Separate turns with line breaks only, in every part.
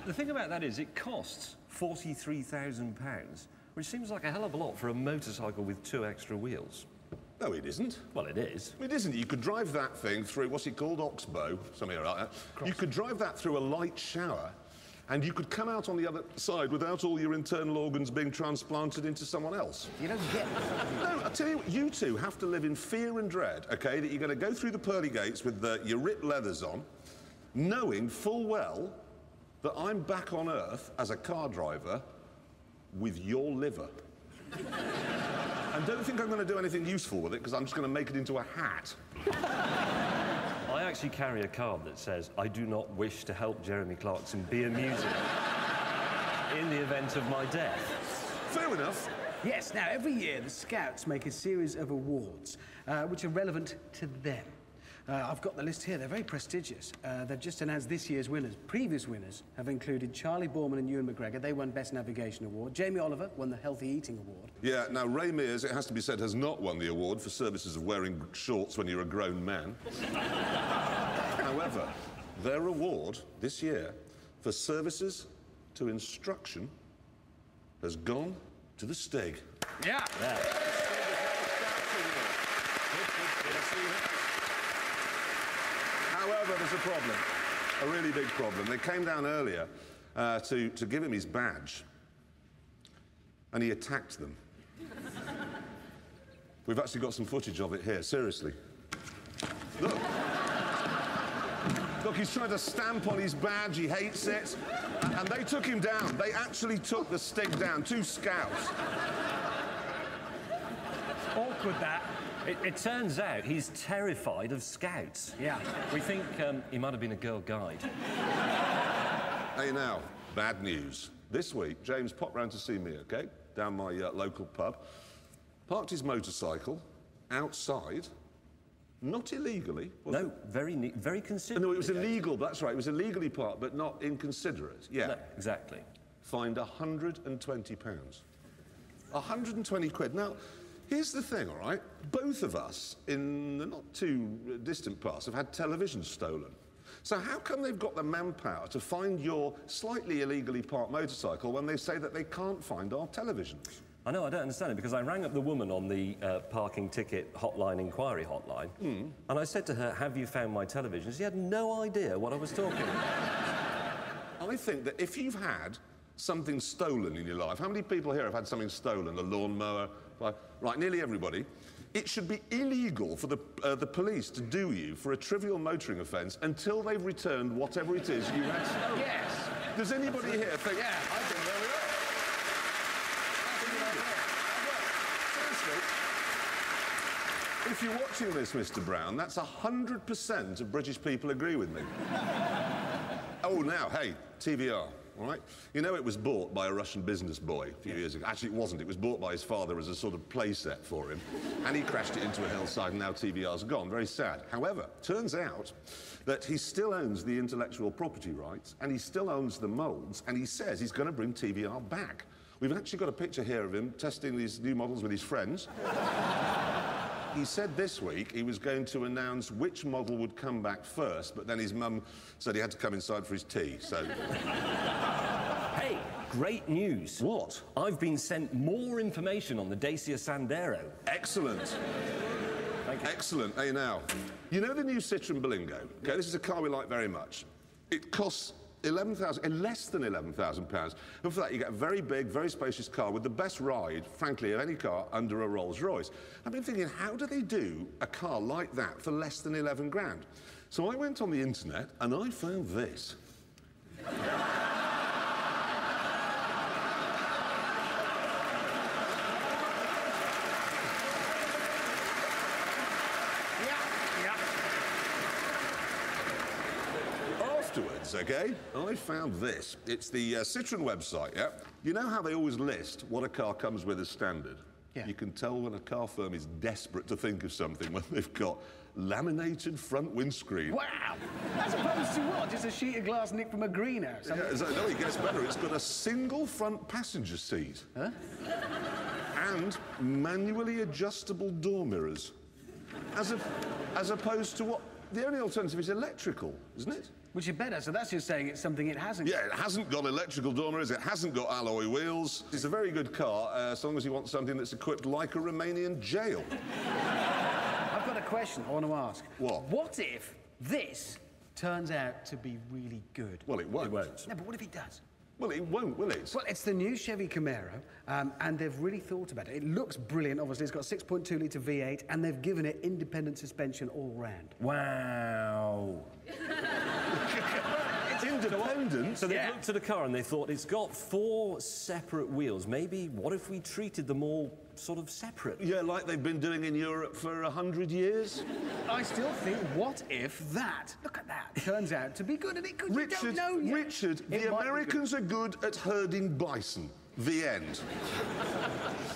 The thing about that is it costs £43,000, which seems like a hell of a lot for a motorcycle with 2 extra wheels.
No, it isn't.
Well, it is.
It isn't. You could drive that thing through, what's it called, Oxbow, something like that. You could drive that through a light shower, and you could come out on the other side without all your internal organs being transplanted into someone else.
You don't get it.
No, I tell you what, you two have to live in fear and dread, OK, that you're going to go through the pearly gates with your ripped leathers on, knowing full well that I'm back on Earth as a car driver with your liver. And don't think I'm going to do anything useful with it, because I'm just going to make it into a hat.
I actually carry a card that says, I do not wish to help Jeremy Clarkson be amusing in the event of my death.
Fair enough.
Yes, now, every year the Scouts make a series of awards which are relevant to them. I've got the list here. They're very prestigious. They've just announced this year's winners. Previous winners have included Charlie Boorman and Ewan McGregor. They won Best Navigation Award. Jamie Oliver won the Healthy Eating Award.
Yeah, now, Ray Mears, it has to be said, has not won the award for services of wearing shorts when you're a grown man. However, their award this year for services to instruction has gone to the Stig.
Yeah.
However, there's a problem, a really big problem. They came down earlier to give him his badge, and he attacked them. We've actually got some footage of it here, seriously. Look. Look, he's trying to stamp on his badge, he hates it. And they took him down. They actually took the Stig down, 2 Scouts.
Awkward, that.
It turns out he's terrified of Scouts.
Yeah.
We think he might have been a girl guide.
Hey, now, bad news. This week, James popped round to see me, OK, down my local pub, parked his motorcycle outside, not illegally.
No, very considerate.
No, it was illegal, that's right. It was illegally parked, but not inconsiderate. Yeah.
No, exactly.
Fined £120. 120 quid. Now, here's the thing, all right? Both of us, in the not too distant past, have had televisions stolen. So how come they've got the manpower to find your slightly illegally parked motorcycle when they say that they can't find our televisions?
I know, I don't understand it, because I rang up the woman on the parking ticket hotline, inquiry hotline, and I said to her, have you found my television? She had no idea what I was talking about.
I think that if you've had something stolen in your life, how many people here have had something stolen? A lawnmower? Right, nearly everybody. It should be illegal for the police to do you for a trivial motoring offence until they've returned whatever it is you had stolen.
Yes.
Does anybody here think...
Yeah, I think there we are.
If you're watching this, Mr. Brown, that's 100% of British people agree with me. Oh, now, hey, TVR, all right? You know, it was bought by a Russian business boy a few years ago. Actually, it wasn't. It was bought by his father as a sort of play set for him. And he crashed it into a hillside, and now TVR's gone. Very sad. However, turns out that he still owns the intellectual property rights, and he still owns the moulds, and he says he's going to bring TVR back. We've actually got a picture here of him testing these new models with his friends. He said this week he was going to announce which model would come back first, but then his mum said he had to come inside for his tea, so...
Hey, great news.
What?
I've been sent more information on the Dacia Sandero.
Excellent.
Thank you.
Excellent. Hey, now, you know the new Citroen Berlingo? OK, this is a car we like very much. It costs less than £11,000. And for that, you get a very big, very spacious car with the best ride, frankly, of any car under a Rolls-Royce. I've been thinking, how do they do a car like that for less than 11 grand? So I went on the internet and I found this. OK? I found this. It's the Citroen website, yeah? You know how they always list what a car comes with as standard?
Yeah.
You can tell when a car firm is desperate to think of something when they've got laminated front windscreen.
Wow! As opposed to what? Just a sheet of glass nicked from a greenhouse?
Yeah, no, it gets better. It's got a single front passenger seat.
Huh?
And manually adjustable door mirrors. As opposed to what? The only alternative is electrical, isn't it?
Which is better, so that's just saying it's something it hasn't.
Yeah, it hasn't got electrical dormers, it hasn't got alloy wheels. It's a very good car, as long as you want something that's equipped like a Romanian jail.
I've got a question I want to ask.
What?
What if this turns out to be really good?
Well, it won't.
It won't.
No, but what if it does?
Well, it won't, will it?
Well, it's the new Chevy Camaro, and they've really thought about it. It looks brilliant, obviously. It's got a 6.2-litre V8, and they've given it independent suspension all round.
Wow.
It's independent.
So they looked at a car and they thought, it's got 4 separate wheels. Maybe, what if we treated them all sort of separate?
Yeah, like they've been doing in Europe for 100 years.
I still think, what if that, look at that, turns out to be good, and it could, you don't know yet.
Richard, the Americans are good at herding bison. The end.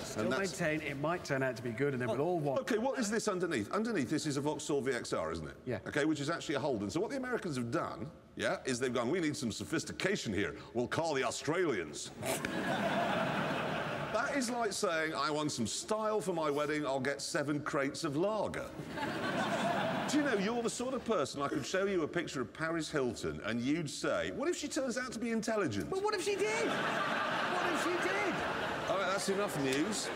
Still maintain it might turn out to be good, and then we'll all want...
OK, what is this underneath? Underneath this is a Vauxhall VXR, isn't it?
Yeah.
OK, which is actually a Holden. So what the Americans have done, yeah, is they've gone, we need some sophistication here. We'll call the Australians. That is like saying, I want some style for my wedding, I'll get 7 crates of lager. Do you know, you're the sort of person I could show you a picture of Paris Hilton and you'd say, what if she turns out to be intelligent?
But what if she did? What if she did?
All right, that's enough news.